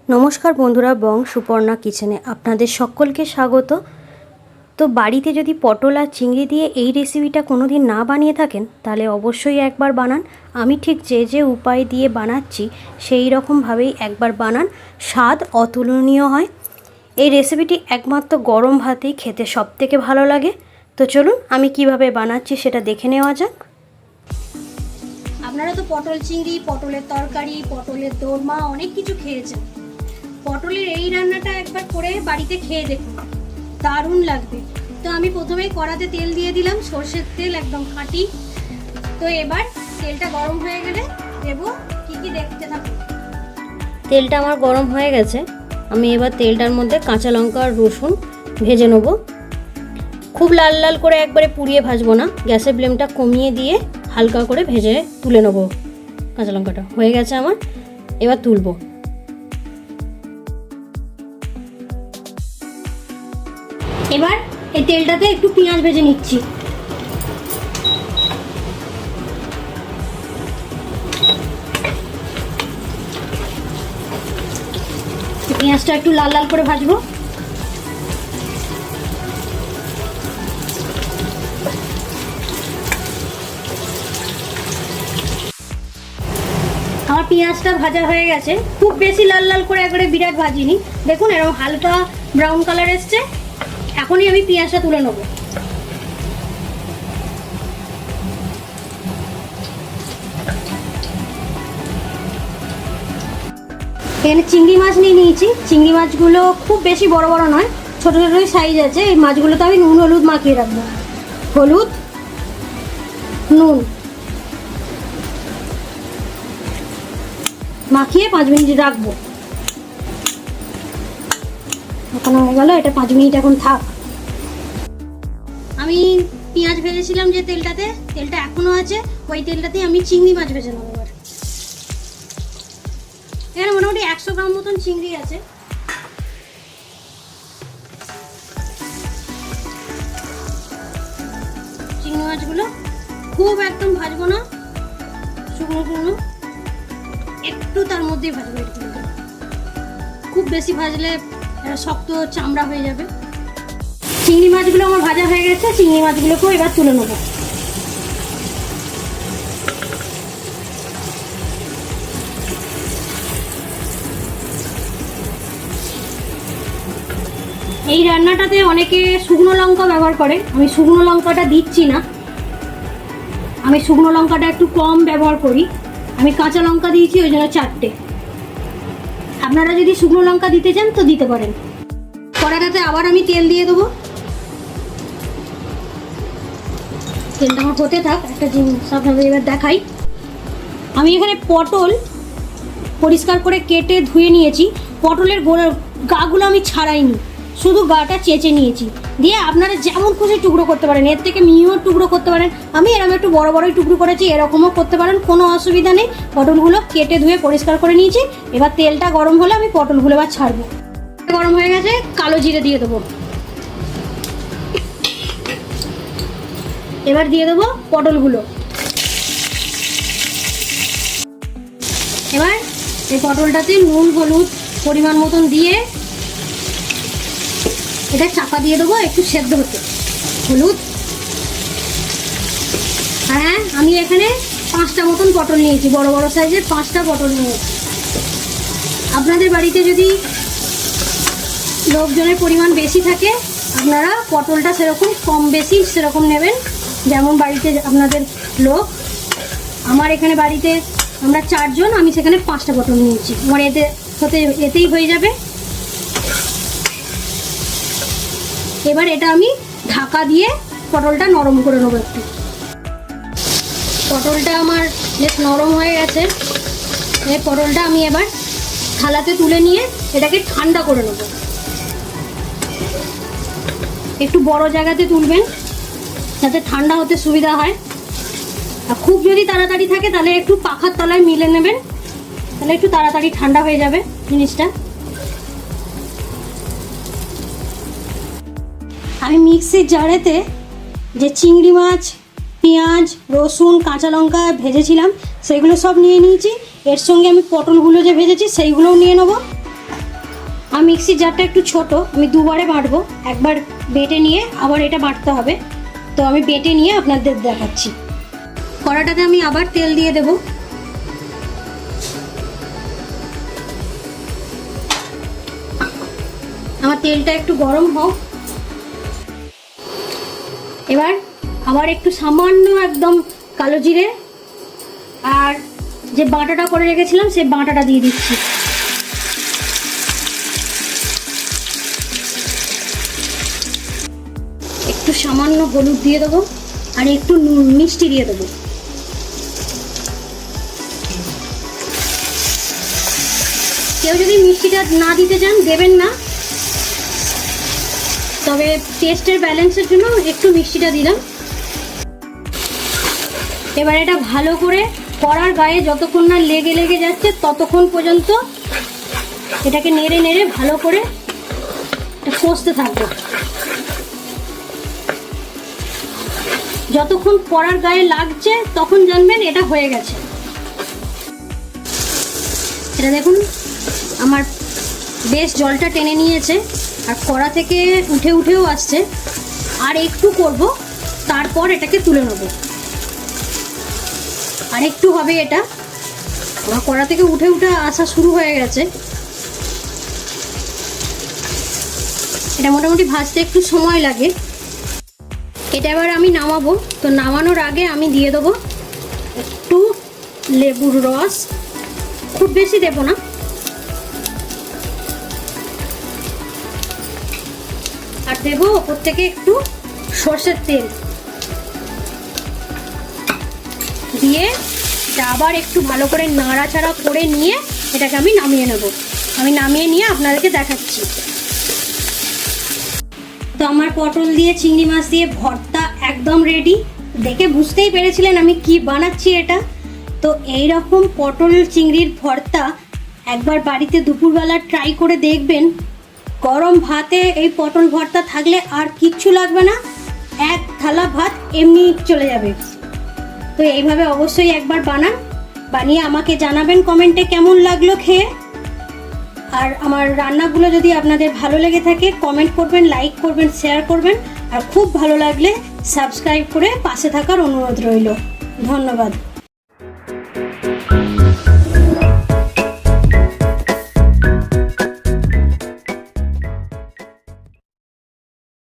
নমস্কার বন্ধুরা, বং সুপর্ণা কিচেনে আপনাদের সকলকে স্বাগত। তো বাড়িতে যদি পটল আর চিংড়ি দিয়ে এই রেসিপিটা কোনো দিন না বানিয়ে থাকেন তাহলে অবশ্যই একবার বানান। আমি ঠিক যে উপায় দিয়ে বানাচ্ছি সেই রকমভাবেই একবার বানান, স্বাদ অতুলনীয় হয়। এই রেসিপিটি একমাত্র গরম ভাতেই খেতে সবথেকে ভালো লাগে। তো চলুন আমি কিভাবে বানাচ্ছি সেটা দেখে নেওয়া যাক। আপনারা তো পটল চিংড়ি, পটলের তরকারি, পটলের দোরমা অনেক কিছু খেয়েছেন। পটলের এই রান্নাটা একবার করে বাড়িতে খেয়ে দেখুন, দারুণ লাগবে। তো আমি প্রথমেই কড়াতে তেল দিয়ে দিলাম, সর্ষের তেল একদম খাঁটি। তো এবার তেলটা গরম হয়ে গেলে দেবো কি দেখতে থাকুন। তেলটা আমার গরম হয়ে গেছে, আমি এবার তেলটার মধ্যে কাঁচা লঙ্কা আর রসুন ভেজে নেব। খুব লাল লাল করে একবারে পুড়িয়ে ভাজবো না, গ্যাসের ফ্লেমটা কমিয়ে দিয়ে হালকা করে ভেজে তুলে নেব। কাঁচা লঙ্কাটা হয়ে গেছে আমার, এবার তুলবো। এবার এই তেলটাতে একটু পেঁয়াজ ভেজে নিচ্ছি। পেঁয়াজটা একটু লাল লাল করে ভাজবো। আমার পেঁয়াজটা ভাজা হয়ে গেছে, খুব বেশি লাল লাল করে একবারে বিরাট ভাজিনি, দেখুন এরকম হালকা ব্রাউন কালার এসছে। এখনই আমি পেঁয়াজটা তুলে নেব। এখানে চিংড়ি মাছ নিয়ে নিয়েছি। চিংড়ি মাছগুলো খুব বেশি বড় বড় নয়, ছোট ছোটোই সাইজ আছে। এই মাছগুলোতে আমি নুন হলুদ মাখিয়ে রাখবো। হলুদ, নুন মাখিয়ে 5 মিনিট রাখবো। এখন হয়ে গেল, এটা 5 মিনিট এখন থাক। আমি পেঁয়াজ ভেজেছিলাম যে তেলটাতে, তেলটা এখনো আছে, ওই তেলটাতেই আমি চিংড়ি মাছ ভেজে নেবো। এবার এখানে মোটামুটি 100 গ্রাম মতন চিংড়ি আছে। চিংড়ি মাছগুলো খুব একদম ভাজবো না, শুকনো শুকনো একটু তার মধ্যেই ভাজবো। খুব বেশি ভাজলে শক্ত চামড়া হয়ে যাবে। চিংড়ি মাছগুলো আমার ভাজা হয়ে গেছে, চিংড়ি মাছগুলোকেও এবার তুলে নেবো। এই রান্নাটাতে অনেকে শুকনো লঙ্কা ব্যবহার করে, আমি শুকনো লঙ্কাটা দিচ্ছি না। আমি শুকনো লঙ্কাটা একটু কম ব্যবহার করি, আমি কাঁচা লঙ্কা দিয়েছি ওই জন্য 4টে। আপনারা যদি শুকনো লঙ্কা দিতে চান তো দিতে পারেন। কড়াটাতে আবার আমি তেল দিয়ে দেবো। তেলটা আমার হতে থাক। একটা জিনিস আপনাদের এবার দেখাই, আমি এখানে পটল পরিষ্কার করে কেটে ধুয়ে নিয়েছি। পটলের গাগুলো আমি ছাড়াইনি, শুধু গাটা চেঁচে নিয়েছি। দিয়ে আপনারা যেমন খুশি টুকরো করতে পারেন, এর থেকে মিহিও টুকরো করতে পারেন। আমি এরকম একটু বড় বড়ই টুকরো করেছি, এরকমও করতে পারেন, কোনো অসুবিধা নেই। পটলগুলো কেটে ধুয়ে পরিষ্কার করে নিয়েছি। এবার তেলটা গরম হলে আমি পটলগুলো এবার ছাড়বো। গরম হয়ে গেছে, কালো জিরে দিয়ে দেবো। এবার দিয়ে দেবো পটলগুলো। এবার এই পটলটাতে নুন হলুদ পরিমাণ মতন দিয়ে এটা চাপা দিয়ে দেবো একটু সেদ্ধ হতে। হলুদ, হ্যাঁ আমি এখানে 5টা মতন পটল নিয়েছি, বড় বড় সাইজের 5টা পটল নিয়েছি। আপনাদের বাড়িতে যদি লোকজনের পরিমাণ বেশি থাকে আপনারা পটলটা সেরকম কম বেশি সেরকম নেবেন, যেমন বাড়িতে আপনাদের লোক। আমার এখানে বাড়িতে আমরা 4 জন, আমি সেখানে 5টা পটল নিয়েছি। আমার এতেই হয়ে যাবে। এবার এটা আমি ঢাকা দিয়ে পটলটা নরম করে নেবো একটু। পটলটা আমার বেশ নরম হয়ে গেছে। এই পটলটা আমি এবার থালাতে তুলে নিয়ে এটাকে ঠান্ডা করে নেব। একটু বড় জায়গাতে তুলবেন যাতে ঠান্ডা হতে সুবিধা হয়। আর খুব যদি তাড়াতাড়ি থাকে তাহলে একটু পাখার তলায় মিলে নেবেন, তাহলে একটু তাড়াতাড়ি ঠান্ডা হয়ে যাবে জিনিসটা। আমি মিক্সির জারেতে যে চিংড়ি মাছ, পেঁয়াজ, রসুন, কাঁচা লঙ্কা ভেজেছিলাম সেগুলো সব নিয়ে নিয়েছি। এর সঙ্গে আমি পটলগুলো যে ভেজেছি সেইগুলোও নিয়ে নেব। আর মিক্সির জারটা একটু ছোট, আমি দুবারে বাটবো, একবার বেটে নিয়ে আবার এটা বাটতে হবে। তো আমি বেটে নিয়ে আপনাদের দেখাচ্ছি। কড়াটাতে আমি আবার তেল দিয়ে দেব। আমার তেলটা একটু গরম হোক। এবার আবার একটু সামান্য একদম কালো জিরে আর যে বাটাটা করে রেখেছিলাম সেই বাটাটা দিয়ে দিচ্ছি। একটু সামান্য হলুদ দিয়ে দেবো আর একটু মিষ্টি দিয়ে দেবো। কেউ যদি মিষ্টিটা না দিতে চান দেবেন না, তবে টেস্টের ব্যালেন্সের জন্য একটু মিষ্টিটা দিলাম। এবার এটা ভালো করে কড়ার গায়ে যতক্ষণ না লেগে যাচ্ছে ততক্ষণ পর্যন্ত এটাকে নেড়ে নেড়ে ভালো করে কষতে থাকবো। যতক্ষণ কড়ার গায়ে লাগছে তখন জানবেন এটা হয়ে গেছে। এটা দেখুন আমার বেশ জলটা টেনে নিয়েছে আর কড়া থেকে উঠেও আসছে। আর একটু করব, তারপর এটাকে তুলে নেব। আর একটু হবে, এটা আমার কড়া থেকে উঠে আসা শুরু হয়ে গেছে। এটা মোটামুটি ভাজতে একটু সময় লাগে। এটা এবার আমি নামাবো। তো নামানোর আগে আমি দিয়ে দেবো একটু লেবুর রস, খুব বেশি দেবো না। আর দেবো ওপর থেকে একটু সর্ষের তেল দিয়ে এটা আবার একটু ভালো করে নাড়াচাড়া করে নিয়ে এটাকে আমি নামিয়ে নেব। আমি নামিয়ে নিয়ে আপনাদেরকে দেখাচ্ছি। তো আমার পটল দিয়ে চিংড়ি মাছ দিয়ে ভর্তা একদম রেডি। দেখে বুঝতেই পেরেছিলেন আমি কি বানাচ্ছি এটা। তো এই রকম পটল চিংড়ির ভর্তা একবার বাড়িতে দুপুরবেলা ট্রাই করে দেখবেন। গরম ভাতে এই পটল ভর্তা থাকলে আর কিচ্ছু লাগবে না, এক থালা ভাত এমনি চলে যাবে। তো এইভাবে অবশ্যই একবার বানান, বানিয়ে আমাকে জানাবেন কমেন্টে কেমন লাগলো খেয়ে। আর আমার রান্নাগুলো যদি আপনাদের ভালো লেগে থাকে কমেন্ট করবেন, লাইক করবেন, শেয়ার করবেন। আর খুব ভালো লাগলে সাবস্ক্রাইব করে পাশে থাকার অনুরোধ রইল। ধন্যবাদ।